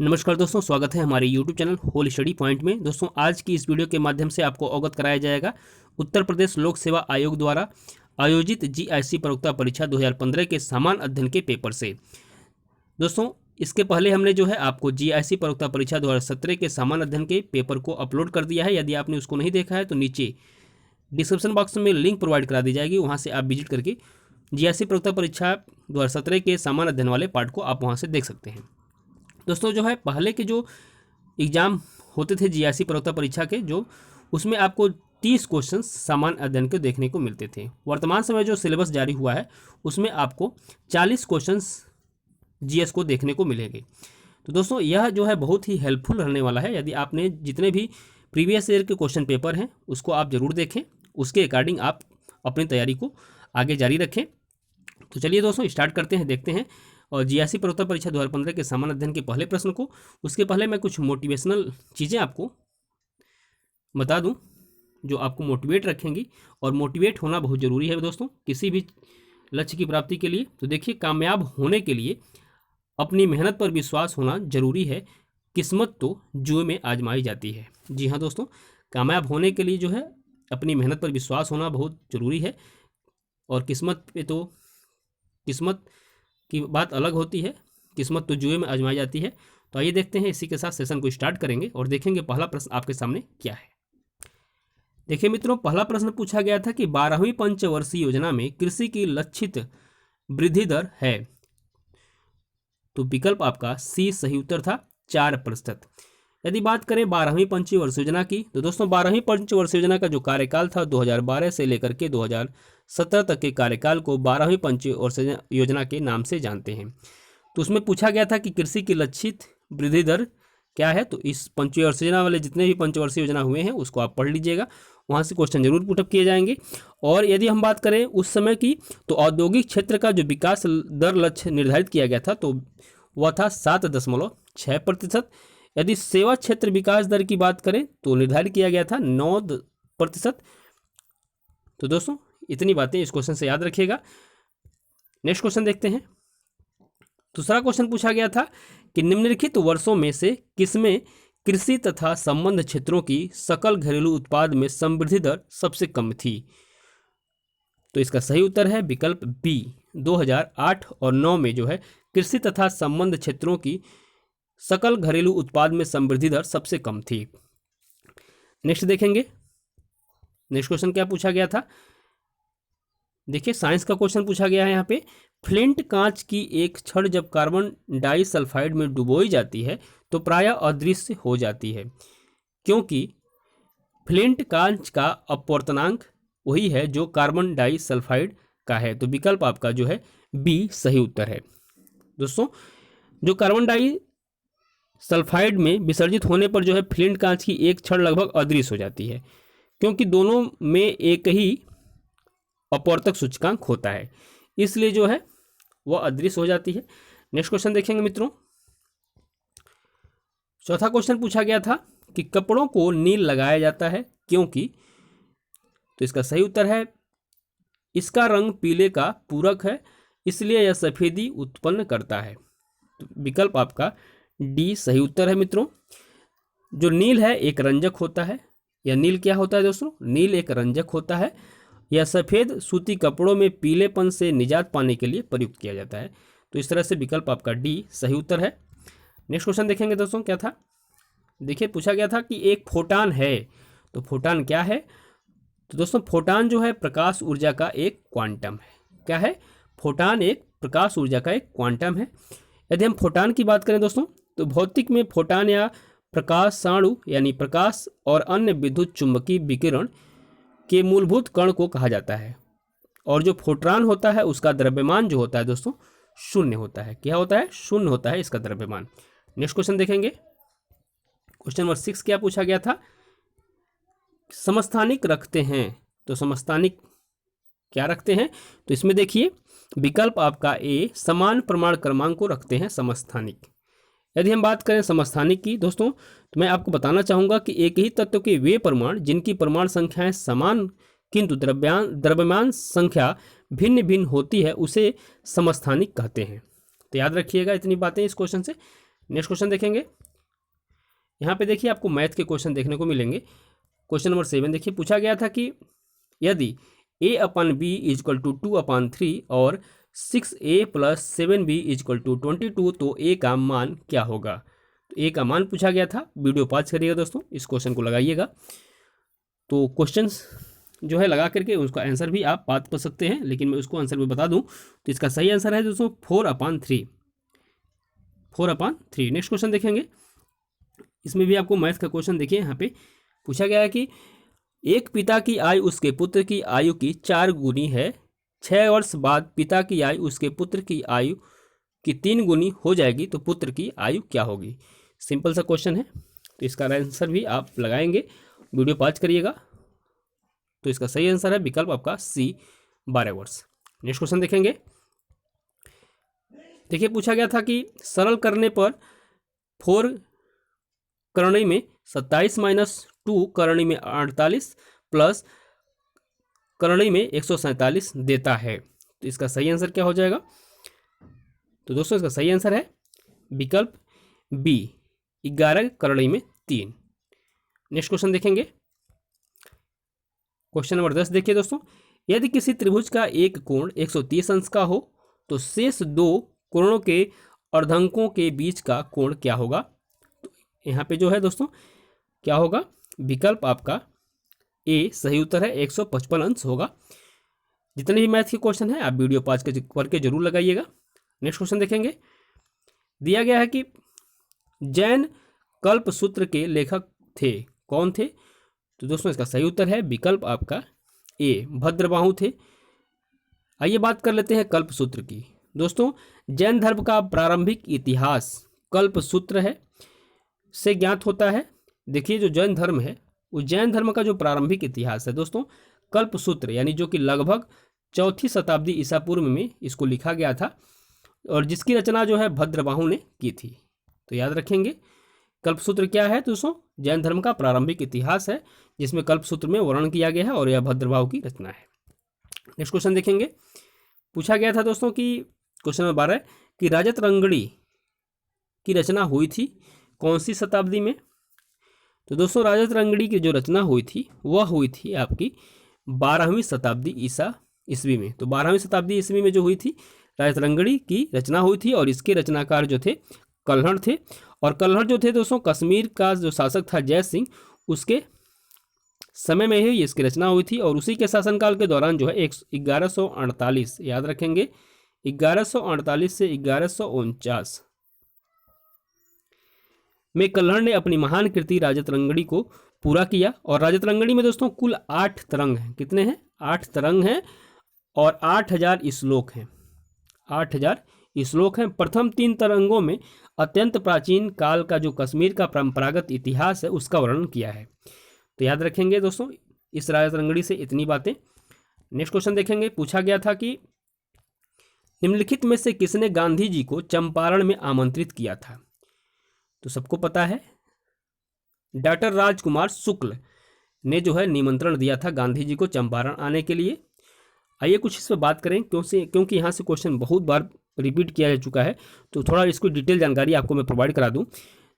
नमस्कार दोस्तों, स्वागत है हमारे YouTube channel Whole Study Point में। दोस्तों, आज की इस वीडियो के माध्यम से आपको अवगत कराया जाएगा उत्तर प्रदेश लोक सेवा आयोग द्वारा आयोजित जीआईसी प्रवक्ता परीक्षा 2015 के सामान्य अध्ययन के पेपर से। दोस्तों, इसके पहले हमने जो है आपको जीआईसी प्रवक्ता परीक्षा 2017 के सामान्य अध्ययन के पेपर को अपलोड कर दिया है। यदि आपने उसको नहीं देखा है तो नीचे डिस्क्रिप्शन बॉक्स में लिंक प्रोवाइड करा दी जाएगी, वहाँ से आप विजिट करके जीआईसी प्रवक्ता परीक्षा 2017 के सामान्य अध्ययन वाले पार्ट को आप वहाँ से देख सकते हैं। दोस्तों, जो है पहले के जो एग्ज़ाम होते थे जीआईसी प्रवक्ता परीक्षा के, जो उसमें आपको 30 क्वेश्चन सामान्य अध्ययन के देखने को मिलते थे। वर्तमान समय जो सिलेबस जारी हुआ है उसमें आपको 40 क्वेश्चन जीएस को देखने को मिलेंगे। तो दोस्तों, यह जो है बहुत ही हेल्पफुल रहने वाला है। यदि आपने जितने भी प्रीवियस ईयर के क्वेश्चन पेपर हैं उसको आप ज़रूर देखें, उसके अकॉर्डिंग आप अपनी तैयारी को आगे जारी रखें। तो चलिए दोस्तों, स्टार्ट करते हैं, देखते हैं और जीआईसी प्रवक्ता परीक्षा 2015 के सामान्य अध्ययन के पहले प्रश्न को। उसके पहले मैं कुछ मोटिवेशनल चीज़ें आपको बता दूं जो आपको मोटिवेट रखेंगी, और मोटिवेट होना बहुत ज़रूरी है दोस्तों किसी भी लक्ष्य की प्राप्ति के लिए। तो देखिए, कामयाब होने के लिए अपनी मेहनत पर विश्वास होना जरूरी है, किस्मत तो जुए में आजमाई जाती है। जी हाँ दोस्तों, कामयाब होने के लिए जो है अपनी मेहनत पर विश्वास होना बहुत ज़रूरी है, और किस्मत पे तो किस्मत की बात अलग होती है, किस्मत तो जुए में आजमाई जाती है। तो आइए देखते हैं, इसी के साथ सेशन को स्टार्ट करेंगे और देखेंगे पहला प्रश्न आपके सामने क्या है। देखिए मित्रों, पहला प्रश्न पूछा गया था कि 12वीं पंचवर्षीय योजना में कृषि की लक्षित वृद्धि दर है। तो विकल्प आपका सी सही उत्तर था, 4%। यदि बात करें 12वीं पंचवर्षीय योजना की, तो दोस्तों 12वीं पंचवर्षीय योजना का जो कार्यकाल था 2012 से लेकर के 2017 तक के कार्यकाल को 12वीं पंचवर्षीय योजना के नाम से जानते हैं। तो उसमें पूछा गया था कि कृषि की लक्षित वृद्धि दर क्या है। तो इस पंचवर्षीय योजना वाले जितने भी पंचवर्षीय योजना हुए हैं उसको आप पढ़ लीजिएगा, वहाँ से क्वेश्चन जरूर पुटअप किए जाएंगे। और यदि हम बात करें उस समय की, तो औद्योगिक क्षेत्र का जो विकास दर लक्ष्य निर्धारित किया गया था तो वह था 7.6%। यदि सेवा क्षेत्र विकास दर की बात करें तो निर्धारित किया गया था 9%। तो दोस्तों, इतनी बातें इस क्वेश्चन से याद रखिएगा। नेक्स्ट क्वेश्चन देखते हैं। दूसरा क्वेश्चन पूछा गया था कि निम्नलिखित वर्षों में से किसमें कृषि तथा संबद्ध क्षेत्रों की सकल घरेलू उत्पाद में समृद्धि दर सबसे कम थी। तो इसका सही उत्तर है विकल्प बी, 2008 और 9 में जो है कृषि तथा संबद्ध क्षेत्रों की सकल घरेलू उत्पाद में समृद्धि दर सबसे कम थी। नेक्स्ट देखेंगे, नेक्स्ट क्वेश्चन क्या पूछा गया था। देखिए, साइंस का क्वेश्चन पूछा गया है यहाँ पे। फ्लिंट कांच की एक छड़ जब कार्बन डाइसल्फाइड में डुबोई जाती है तो प्रायः अदृश्य हो जाती है, क्योंकि फ्लिंट कांच का अपवर्तनांक वही है जो कार्बन डाइसल्फाइड का है। तो विकल्प आपका जो है बी सही उत्तर है। दोस्तों, जो कार्बन डाइसल्फाइड में विसर्जित होने पर जो है फ्लिंट कांच की एक छड़ लगभग अदृश्य हो जाती है, क्योंकि दोनों में एक ही अपवर्तक सूचकांक होता है, इसलिए जो है वह अदृश्य हो जाती है। नेक्स्ट क्वेश्चन देखेंगे मित्रों। चौथा क्वेश्चन पूछा गया था कि कपड़ों को नील लगाया जाता है क्योंकि। तो इसका सही उत्तर है इसका रंग पीले का पूरक है, इसलिए यह सफेदी उत्पन्न करता है। तो विकल्प आपका डी सही उत्तर है मित्रों। जो नील है एक रंजक होता है। यह नील क्या होता है दोस्तों? नील एक रंजक होता है। यह सफ़ेद सूती कपड़ों में पीलेपन से निजात पाने के लिए प्रयुक्त किया जाता है। तो इस तरह से विकल्प आपका डी सही उत्तर है। नेक्स्ट क्वेश्चन देखेंगे दोस्तों, क्या था। देखिए, पूछा गया था कि एक फोटान है। तो फोटान क्या है? तो दोस्तों, फोटान जो है प्रकाश ऊर्जा का एक क्वांटम है। क्या है? फोटान एक प्रकाश ऊर्जा का एक क्वांटम है। यदि हम फोटान की बात करें दोस्तों, तो भौतिक में फोटान या प्रकाश साणु यानी प्रकाश और अन्य विद्युत चुंबकीय विकिरण के मूलभूत कण को कहा जाता है। और जो फोटॉन होता है उसका द्रव्यमान जो होता है दोस्तों शून्य होता है। क्या होता है? शून्य होता है इसका द्रव्यमान। नेक्स्ट क्वेश्चन देखेंगे। क्वेश्चन नंबर 6 क्या पूछा गया था। समस्थानिक रखते हैं। तो समस्थानिक क्या रखते हैं? तो इसमें देखिए, विकल्प आपका ए, समान प्रमाण क्रमांक को रखते हैं समस्थानिक। यदि हम बात करें समस्थानिक की दोस्तों, तो मैं आपको बताना चाहूँगा कि एक ही तत्व के वे परमाणु जिनकी परमाणु संख्याएं समान किंतु द्रव्यमान संख्या भिन्न भिन्न होती है उसे समस्थानिक कहते हैं। तो याद रखिएगा इतनी बातें इस क्वेश्चन से। नेक्स्ट क्वेश्चन देखेंगे। यहाँ पे देखिए आपको मैथ के क्वेश्चन देखने को मिलेंगे। क्वेश्चन नंबर 7 देखिए, पूछा गया था कि यदि a/b = 2/3 और 6a + 7b = 22 तो a का मान क्या होगा। तो a का मान पूछा गया था। वीडियो पॉज करिएगा दोस्तों, इस क्वेश्चन को लगाइएगा। तो क्वेश्चंस जो है लगा करके उसका आंसर भी आप बात कर सकते हैं, लेकिन मैं उसको आंसर भी बता दूं तो इसका सही आंसर है दोस्तों 4/3। 4/3। नेक्स्ट क्वेश्चन देखेंगे। इसमें भी आपको मैथ का क्वेश्चन देखिए, यहाँ पे पूछा गया है कि एक पिता की आयु उसके पुत्र की आयु की 4 गुनी है, 6 वर्ष बाद पिता की आयु उसके पुत्र की आयु की 3 गुनी हो जाएगी तो पुत्र की आयु क्या होगी। सिंपल सा क्वेश्चन है, तो इसका आंसर भी आप लगाएंगे। वीडियो पॉज करिएगा। तो इसका सही आंसर है विकल्प आपका सी, 12 वर्ष। नेक्स्ट क्वेश्चन देखेंगे। देखिए पूछा गया था कि सरल करने पर 4 करणी में 27 - 2 करणी में 48 प्लस करणी में 147 देता है। तो इसका सही आंसर क्या हो जाएगा। तो दोस्तों इसका सही आंसर है विकल्प बी, 11 करणी में 3। नेक्स्ट क्वेश्चन देखेंगे। क्वेश्चन नंबर 10 देखिए दोस्तों, यदि किसी त्रिभुज का एक कोण 130 अंश का हो तो शेष 2 कोणों के अर्धंकों के बीच का कोण क्या होगा। तो यहाँ पे जो है दोस्तों क्या होगा, विकल्प आपका ए सही उत्तर है, 155 अंश होगा। जितने भी मैथ के क्वेश्चन हैं आप वीडियो पॉज करके जरूर लगाइएगा। नेक्स्ट क्वेश्चन देखेंगे। दिया गया है कि जैन कल्पसूत्र के लेखक थे, कौन थे। तो दोस्तों इसका सही उत्तर है विकल्प आपका ए, भद्रबाहु थे। आइए बात कर लेते हैं कल्पसूत्र की। दोस्तों जैन धर्म का प्रारंभिक इतिहास कल्पसूत्र है से ज्ञात होता है। देखिए जो जैन धर्म है, उस जैन धर्म का जो प्रारंभिक इतिहास है दोस्तों कल्पसूत्र, यानी जो कि लगभग 4वीं शताब्दी ईसा पूर्व में इसको लिखा गया था और जिसकी रचना जो है भद्रबाहु ने की थी। तो याद रखेंगे कल्पसूत्र क्या है दोस्तों, जैन धर्म का प्रारंभिक इतिहास है जिसमें कल्पसूत्र में वर्णन किया गया है और यह भद्रबाहु की रचना है। नेक्स्ट क्वेश्चन देखेंगे। पूछा गया था दोस्तों कि क्वेश्चन नंबर 12 कि राजत रंगड़ी की रचना हुई थी कौन सी शताब्दी में। तो दोस्तों राजत रंगड़ी की जो रचना हुई थी वह हुई थी आपकी 12वीं शताब्दी ईस्वी में। तो 12वीं शताब्दी ईस्वी में जो हुई थी राजत रंगड़ी की रचना हुई थी और इसके रचनाकार जो थे कल्हड़ थे। और कल्हड़ जो थे दोस्तों कश्मीर का जो शासक था जय सिंह, उसके समय में ही इसकी रचना हुई थी और उसी के शासनकाल के दौरान जो है 1148, याद रखेंगे 1148 से 1149 में कल्हड़ ने अपनी महान कृति राजत रंगड़ी को पूरा किया। और राजत रंगड़ी में दोस्तों कुल 8 तरंग हैं। कितने हैं, 8 तरंग हैं और 8000 श्लोक हैं। 8000 श्लोक हैं। प्रथम 3 तरंगों में अत्यंत प्राचीन काल का जो कश्मीर का परंपरागत इतिहास है उसका वर्णन किया है। तो याद रखेंगे दोस्तों इस राजत रंगड़ी से इतनी बातें। नेक्स्ट क्वेश्चन देखेंगे। पूछा गया था कि निम्नलिखित में से किसने गांधी जी को चंपारण में आमंत्रित किया था। तो सबको पता है डॉक्टर राजकुमार शुक्ल ने जो है निमंत्रण दिया था गांधी जी को चंपारण आने के लिए। आइए कुछ इस पर बात करें क्योंकि यहाँ से क्वेश्चन बहुत बार रिपीट किया जा चुका है, तो थोड़ा इसको डिटेल जानकारी आपको मैं प्रोवाइड करा दूं।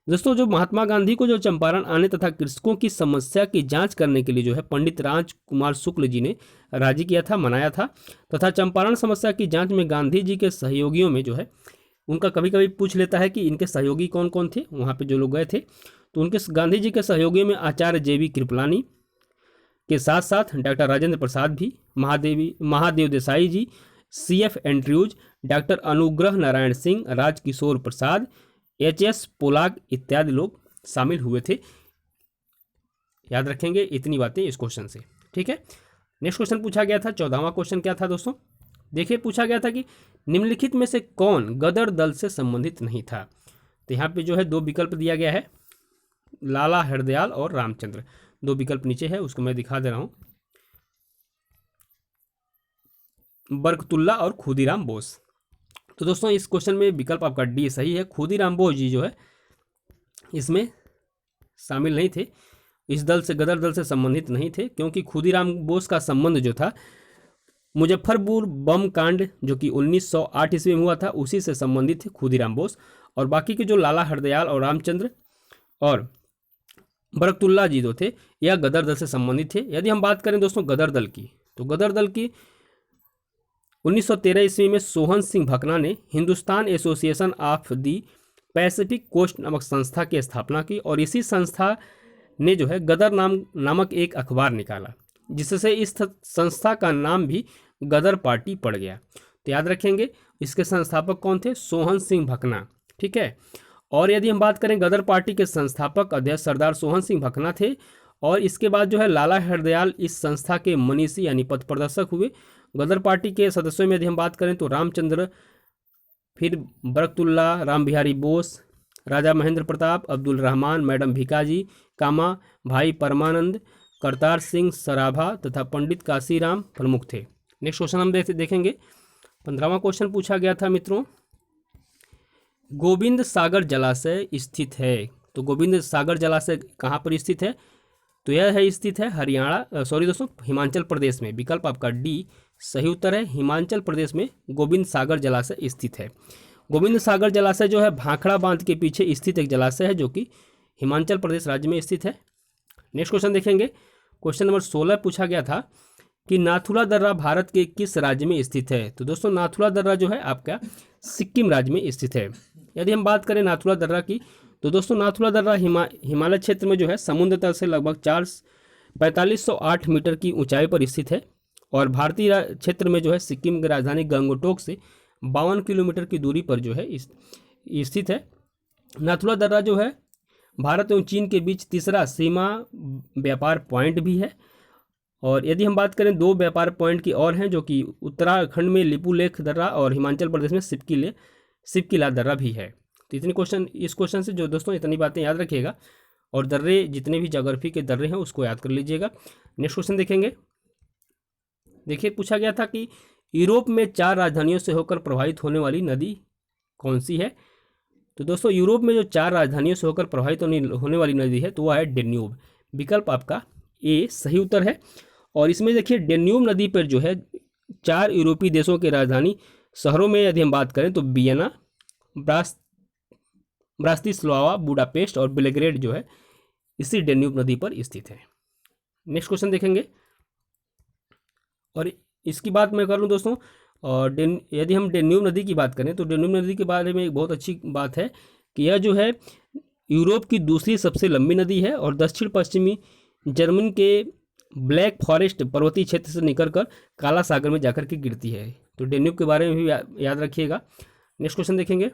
दोस्तों जो महात्मा गांधी को जो चंपारण आने तथा कृषकों की समस्या की जांच करने के लिए जो है पंडित राजकुमार शुक्ल जी ने राजी किया था, मनाया था तथा चंपारण समस्या की जांच में गांधी जी के सहयोगियों में जो है उनका कभी कभी पूछ लेता है कि इनके सहयोगी कौन कौन थे वहाँ पे जो लोग गए थे। तो उनके गांधी जी के सहयोगियों में आचार्य JB कृपलानी के साथ साथ डॉक्टर राजेंद्र प्रसाद भी, महादेव देसाई जी, CF Andrews, doctor Anugrah Narayan Singh, Rajkishore प्रसाद, HS पोलाक इत्यादि लोग शामिल हुए थे। याद रखेंगे इतनी बातें इस क्वेश्चन से, ठीक है। नेक्स्ट क्वेश्चन पूछा गया था, 14वां क्वेश्चन क्या था दोस्तों, देखिए पूछा गया था कि निम्नलिखित में से कौन गदर दल से संबंधित नहीं था। तो यहाँ पे जो है 2 विकल्प दिया गया है, लाला हरदयाल और रामचंद्र। 2 विकल्प नीचे है उसको मैं दिखा दे रहा हूँ, बरकतुल्ला और खुदीराम बोस। तो दोस्तों इस क्वेश्चन में विकल्प आपका डी सही है। खुदीराम बोस जी जो है इसमें शामिल नहीं थे, इस दल से गदर दल से संबंधित नहीं थे, क्योंकि खुदीराम बोस का संबंध जो था मुजफ्फरपुर बम कांड जो कि 1908 ईस्वी में हुआ था उसी से संबंधित थे खुदीराम बोस। और बाकी के जो लाला हरदयाल और रामचंद्र और बरकतुल्ला जी जो थे यह गदर दल से संबंधित थे। यदि हम बात करें दोस्तों गदर दल की, तो गदर दल की 1913 ईस्वी में सोहन सिंह भकना ने Hindustan Association of the Pacific Coast नामक संस्था की स्थापना की और इसी संस्था ने जो है गदर नामक एक अखबार निकाला, जिससे इस संस्था का नाम भी गदर पार्टी पड़ गया। तो याद रखेंगे इसके संस्थापक कौन थे, सोहन सिंह भकना। ठीक है। और यदि हम बात करें गदर पार्टी के संस्थापक अध्यक्ष सरदार सोहन सिंह भकना थे और इसके बाद जो है लाला हरदयाल इस संस्था के मनीषी यानी पथ प्रदर्शक हुए। गदर पार्टी के सदस्यों में यदि हम बात करें तो रामचंद्र, फिर बरकतुल्ला, राम बिहारी बोस, राजा महेंद्र प्रताप, अब्दुल रहमान, मैडम भिकाजी कामा, भाई परमानंद, करतार सिंह सराभा तथा पंडित काशीराम प्रमुख थे। नेक्स्ट क्वेश्चन हम देखेंगे। 15वां क्वेश्चन पूछा गया था मित्रों, गोविंद सागर जलाशय स्थित है। तो गोविंद सागर जलाशय कहाँ पर स्थित है, तो यह है स्थित है हिमाचल प्रदेश में। विकल्प आपका डी सही उत्तर है, हिमाचल प्रदेश में गोविंद सागर जलाशय स्थित है। गोविंद सागर जलाशय जो है भाखड़ा बांध के पीछे स्थित एक जलाशय है जो कि हिमाचल प्रदेश राज्य में स्थित है। नेक्स्ट क्वेश्चन देखेंगे। क्वेश्चन नंबर 16 पूछा गया था कि नाथुला दर्रा भारत के किस राज्य में स्थित है। तो दोस्तों नाथुला दर्रा जो है आपका सिक्किम राज्य में स्थित है। यदि हम बात करें नाथुला दर्रा की, तो दोस्तों नाथुला दर्रा हिमालय क्षेत्र में जो है समुद्र तल से लगभग 4508 मीटर की ऊंचाई पर स्थित है और भारतीय क्षेत्र में जो है सिक्किम की राजधानी गंगटोक से 52 किलोमीटर की दूरी पर जो है स्थित है। नाथुला दर्रा जो है भारत एवं चीन के बीच तीसरा सीमा व्यापार पॉइंट भी है। और यदि हम बात करें दो व्यापार पॉइंट की और हैं जो कि उत्तराखंड में लिपुलेख दर्रा और हिमाचल प्रदेश में सिपकिला दर्रा भी है। तो इतने क्वेश्चन, इस क्वेश्चन से जो दोस्तों इतनी बातें याद रखिएगा और दर्रे जितने भी ज्योग्राफी के दर्रे हैं उसको याद कर लीजिएगा। नेक्स्ट क्वेश्चन देखेंगे। देखिए पूछा गया था कि यूरोप में 4 राजधानियों से होकर प्रवाहित होने वाली नदी कौन सी है। तो दोस्तों यूरोप में जो 4 राजधानियों से होकर प्रवाहित होने वाली नदी है तो वह है डेन्यूब। विकल्प आपका ए सही उत्तर है। और इसमें देखिए डेन्यूब नदी पर जो है 4 यूरोपीय देशों के राजधानी शहरों में यदि हम बात करें तो वियना, ब्रातिस्लावा, बुडापेस्ट और बेलग्रेड जो है इसी डेन्यूब नदी पर स्थित है। नेक्स्ट क्वेश्चन देखेंगे। और इसकी बात मैं कर लूँ दोस्तों, और यदि हम डेन्यूब नदी की बात करें तो डेन्यूब नदी के बारे में एक बहुत अच्छी बात है कि यह जो है यूरोप की दूसरी सबसे लंबी नदी है और दक्षिण पश्चिमी जर्मनी के ब्लैक फॉरेस्ट पर्वतीय क्षेत्र से निकलकर काला सागर में जाकर के गिरती है। तो डेन्यूब के बारे में भी याद रखिएगा। नेक्स्ट क्वेश्चन देखेंगे।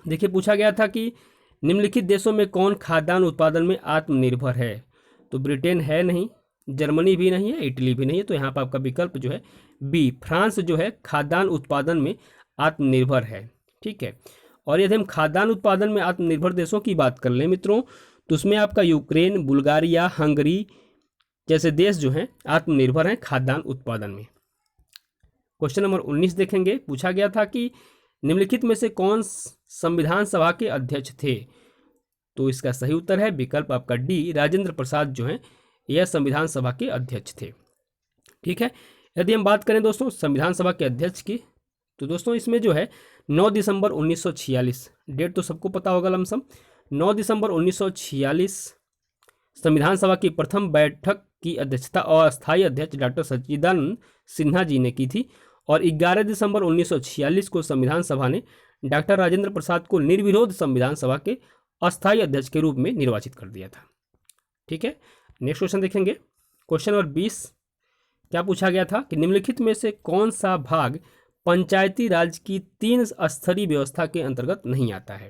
देखिए पूछा गया था कि निम्नलिखित देशों में कौन खाद्यान्न उत्पादन में आत्मनिर्भर है। तो ब्रिटेन है नहीं, जर्मनी भी नहीं है, इटली भी नहीं है। तो यहाँ पर आपका विकल्प जो है बी फ्रांस जो है खाद्यान्न उत्पादन में आत्मनिर्भर है। ठीक है। और यदि हम खाद्यान्न उत्पादन में आत्मनिर्भर देशों की बात कर लें मित्रों तो उसमें आपका यूक्रेन, बुल्गारिया, हंगरी जैसे देश जो हैं आत्मनिर्भर हैं खाद्यान्न उत्पादन में। क्वेश्चन नंबर 19 देखेंगे। पूछा गया था कि निम्नलिखित में से कौन संविधान सभा के अध्यक्ष थे। तो इसका सही उत्तर है विकल्प आपका डी राजेंद्र प्रसाद जो हैं यह संविधान सभा के अध्यक्ष थे। ठीक है। यदि हम बात करें दोस्तों संविधान सभा के अध्यक्ष की तो दोस्तों इसमें जो है 9 दिसंबर 1946, डेट तो सबको पता होगा लमसम, 9 दिसंबर 1946 संविधान सभा की प्रथम बैठक की अध्यक्षता अस्थायी अध्यक्ष डॉक्टर सच्चिदानंद सिन्हा जी ने की थी और 11 दिसंबर 1946 को संविधान सभा ने डॉक्टर राजेंद्र प्रसाद को निर्विरोध संविधान सभा के अस्थायी अध्यक्ष के रूप में निर्वाचित कर दिया था। ठीक है। नेक्स्ट क्वेश्चन देखेंगे। क्वेश्चन नंबर 20 क्या पूछा गया था कि निम्नलिखित में से कौन सा भाग पंचायती राज की 3 स्तरीय व्यवस्था के अंतर्गत नहीं आता है।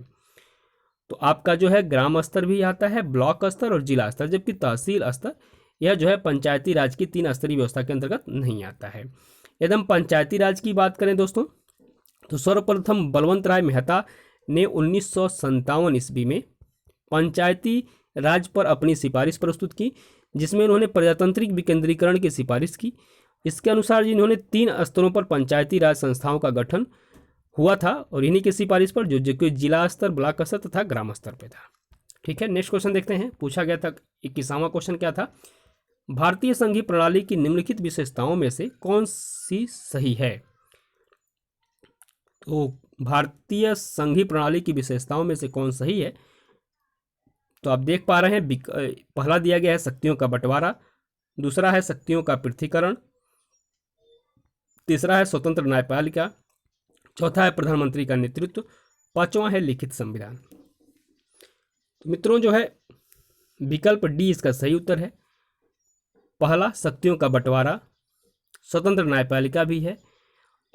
तो आपका जो है ग्राम स्तर भी आता है, ब्लॉक स्तर और जिला स्तर, जबकि तहसील स्तर यह जो है पंचायती राज की 3 स्तरीय व्यवस्था के अंतर्गत नहीं आता है। यदि हम पंचायती राज की बात करें दोस्तों तो सर्वप्रथम बलवंत राय मेहता ने 1957 ईस्वी में पंचायती राज पर अपनी सिफारिश प्रस्तुत की जिसमें उन्होंने प्रजातांत्रिक विकेंद्रीकरण की सिफारिश की। इसके अनुसार जिन्होंने 3 स्तरों पर पंचायती राज संस्थाओं का गठन हुआ था और इन्हीं की सिफारिश पर जो कि जिला स्तर, ब्लॉक स्तर तथा ग्राम स्तर पे था। ठीक है। नेक्स्ट क्वेश्चन देखते हैं। पूछा गया था 21वां क्वेश्चन क्या था, भारतीय संघीय प्रणाली की निम्नलिखित विशेषताओं में से कौन सी सही है? तो भारतीय संघीय प्रणाली की विशेषताओं में से कौन सही है? तो आप देख पा रहे हैं, पहला दिया गया है शक्तियों का बंटवारा, दूसरा है शक्तियों का पृथक्करण, तीसरा है स्वतंत्र न्यायपालिका, चौथा है प्रधानमंत्री का नेतृत्व, पांचवां है लिखित संविधान। तो मित्रों जो है विकल्प डी इसका सही उत्तर है। पहला शक्तियों का बंटवारा, स्वतंत्र न्यायपालिका भी है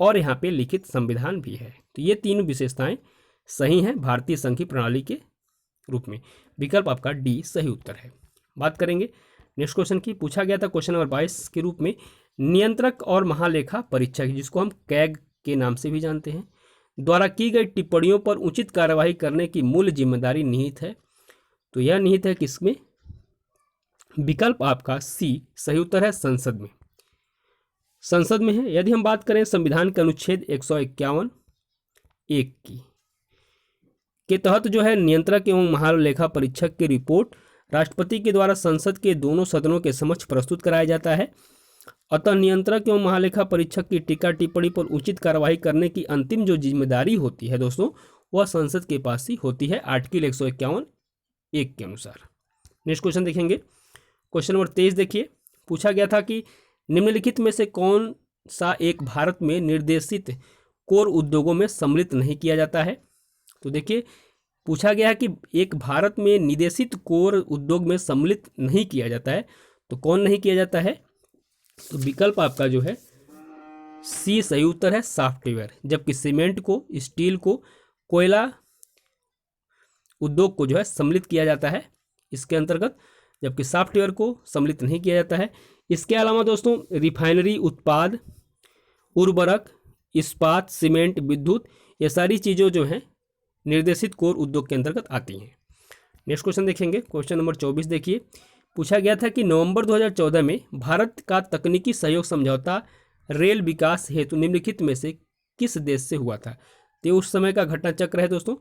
और यहाँ पे लिखित संविधान भी है। तो ये तीनों विशेषताएं सही हैं भारतीय संघीय प्रणाली के रूप में। विकल्प आपका डी सही उत्तर है। बात करेंगे नेक्स्ट क्वेश्चन की। पूछा गया था क्वेश्चन नंबर 22 के रूप में, नियंत्रक और महालेखा परीक्षक, जिसको हम कैग के नाम से भी जानते हैं, द्वारा की गई टिप्पणियों पर उचित कार्यवाही करने की मूल जिम्मेदारी निहित है। तो यह निहित है किसमें? विकल्प आपका सी सही उत्तर है, संसद में। संसद में है। यदि हम बात करें संविधान के अनुच्छेद 151 1 की के तहत जो है नियंत्रक एवं महालेखा परीक्षक की रिपोर्ट राष्ट्रपति के द्वारा संसद के दोनों सदनों के समक्ष प्रस्तुत कराया जाता है। अतः नियंत्रक एवं महालेखा परीक्षक की टीका टिप्पणी पर उचित कार्यवाही करने की अंतिम जो जिम्मेदारी होती है दोस्तों, वह संसद के पास ही होती है, आर्टिकल 151 1 के अनुसार। नेक्स्ट क्वेश्चन देखेंगे। क्वेश्चन नंबर 23 देखिए। पूछा गया था कि निम्नलिखित में से कौन सा एक भारत में निर्देशित कोर उद्योगों में सम्मिलित नहीं किया जाता है? तो देखिए पूछा गया है कि एक भारत में निदेशित कोर उद्योग में सम्मिलित नहीं किया जाता है, तो कौन नहीं किया जाता है? तो विकल्प आपका जो है सी सही उत्तर है, सॉफ्टवेयर। जबकि सीमेंट को, स्टील को, कोयला उद्योग को जो है सम्मिलित किया जाता है इसके अंतर्गत, जबकि सॉफ्टवेयर को सम्मिलित नहीं किया जाता है। इसके अलावा दोस्तों रिफाइनरी उत्पाद, उर्वरक, इस्पात, सीमेंट, विद्युत, ये सारी चीज़ों जो हैं निर्देशित कोर उद्योग के अंतर्गत आती हैं। नेक्स्ट क्वेश्चन देखेंगे। क्वेश्चन नंबर 24 देखिए। पूछा गया था कि नवंबर 2014 में भारत का तकनीकी सहयोग समझौता रेल विकास हेतु निम्नलिखित में से किस देश से हुआ था? तो उस समय का घटना चक्र है दोस्तों।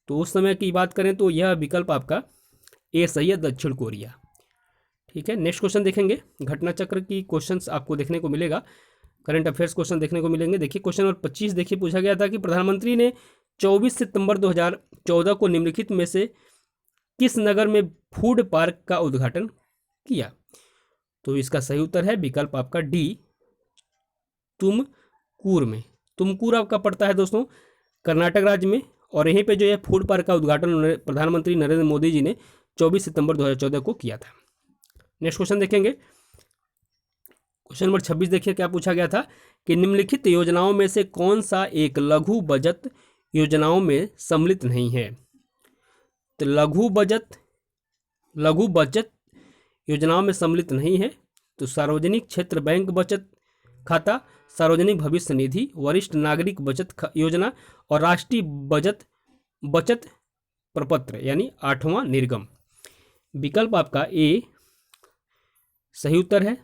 तो उस समय की बात करें तो यह विकल्प आपका ए सही है, दक्षिण कोरिया। ठीक है। नेक्स्ट क्वेश्चन देखेंगे। घटना चक्र की क्वेश्चंस आपको देखने को मिलेगा, करंट अफेयर्स क्वेश्चन देखने को मिलेंगे। देखिए क्वेश्चन नंबर 25 देखिए। पूछा गया था कि प्रधानमंत्री ने 24 सितंबर 2014 को निम्नलिखित में से किस नगर में फूड पार्क का उद्घाटन किया? तो इसका सही उत्तर है विकल्प आपका डी, तुमकूर में। तुमकूर आपका पड़ता है दोस्तों कर्नाटक राज्य में, और यहीं पे जो है फूड पार्क का उद्घाटन प्रधानमंत्री नरेंद्र मोदी जी ने 24 सितंबर 2014 को किया था। नेक्स्ट क्वेश्चन देखेंगे। क्वेश्चन नंबर 26 देखिए क्या पूछा गया था कि निम्नलिखित योजनाओं में से कौन सा एक लघु बचत योजनाओं में सम्मिलित नहीं है? तो लघु बचत योजनाओं में सम्मिलित नहीं है तो सार्वजनिक क्षेत्र बैंक बचत खाता, सार्वजनिक भविष्य निधि, वरिष्ठ नागरिक बचत योजना और राष्ट्रीय बचत प्रपत्र यानी 8वां निर्गम। विकल्प आपका ए सही उत्तर है।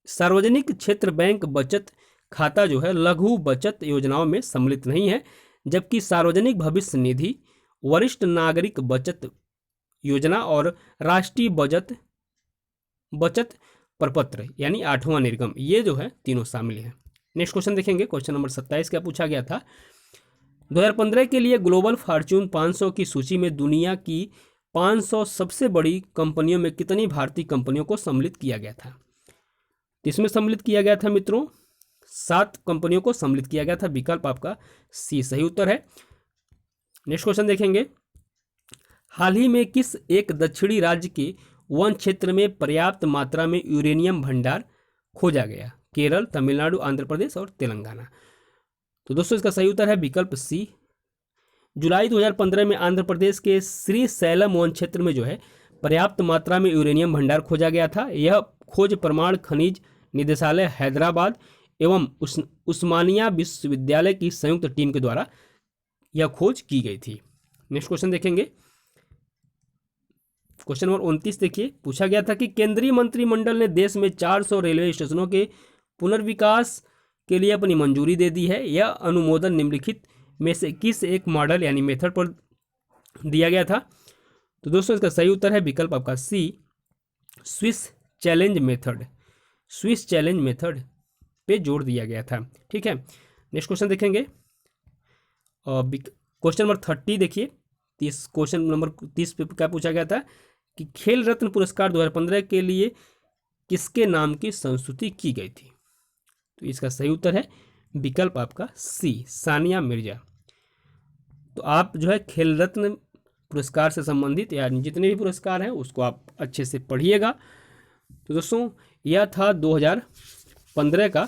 सार्वजनिक क्षेत्र बैंक बचत खाता जो है लघु बचत योजनाओं में सम्मिलित नहीं है, जबकि सार्वजनिक भविष्य निधि, वरिष्ठ नागरिक बचत योजना और राष्ट्रीय बचत प्रपत्र यानी 8वां निर्गम, ये जो है तीनों शामिल हैं। नेक्स्ट क्वेश्चन देखेंगे। क्वेश्चन नंबर 27 क्या पूछा गया था? 2015 के लिए ग्लोबल फॉर्च्यून 500 की सूची में दुनिया की 500 सबसे बड़ी कंपनियों में कितनी भारतीय कंपनियों को सम्मिलित किया गया था? इसमें सम्मिलित किया गया था मित्रों 7 कंपनियों को सम्मिलित किया गया था। विकल्प आपका सी सही उत्तर है। नेक्स्ट क्वेश्चन देखेंगे। हाल ही में किस एक दक्षिणी राज्य के वन क्षेत्र में पर्याप्त मात्रा में यूरेनियम भंडार खोजा गया? केरल, तमिलनाडु, आंध्र प्रदेश और तेलंगाना। तो दोस्तों इसका सही उत्तर है विकल्प सी। जुलाई 2015 में आंध्र प्रदेश के श्रीशैलम वन क्षेत्र में जो है पर्याप्त मात्रा में यूरेनियम भंडार खोजा गया था। यह खोज परमाणु खनिज निदेशालय हैदराबाद एवं उस्मानिया विश्वविद्यालय की संयुक्त टीम के द्वारा यह खोज की गई थी। नेक्स्ट क्वेश्चन देखेंगे। क्वेश्चन नंबर 29 देखिए। पूछा गया था कि केंद्रीय मंत्रिमंडल ने देश में 400 रेलवे स्टेशनों के पुनर्विकास के लिए अपनी मंजूरी दे दी है। यह अनुमोदन निम्नलिखित में से किस एक मॉडल यानी मेथड पर दिया गया था? तो दोस्तों इसका सही उत्तर है विकल्प आपका C, Swiss challenge method, Swiss challenge method पे जोड़ दिया गया था। ठीक है, नेक्स्ट क्वेश्चन देखेंगे। क्वेश्चन नंबर 30 देखिए, क्वेश्चन नंबर 30 पे क्या पूछा गया था कि खेल रत्न पुरस्कार 2015 के लिए किसके नाम की संस्तुति की गई थी। तो इसका सही उत्तर है विकल्प आपका सी, सानिया मिर्जा। तो आप जो है खेल रत्न पुरस्कार से संबंधित या जितने भी पुरस्कार हैं उसको आप अच्छे से पढ़िएगा। तो दोस्तों यह था 2015 का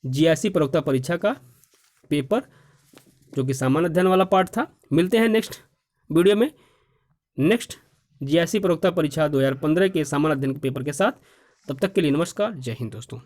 जीआईसी प्रवक्ता परीक्षा का पेपर, जो कि सामान्य अध्ययन वाला पार्ट था। मिलते हैं नेक्स्ट वीडियो में नेक्स्ट जीआईसी प्रवक्ता परीक्षा 2015 के सामान्य अध्ययन के पेपर के साथ। तब तक के लिए नमस्कार, जय हिंद दोस्तों।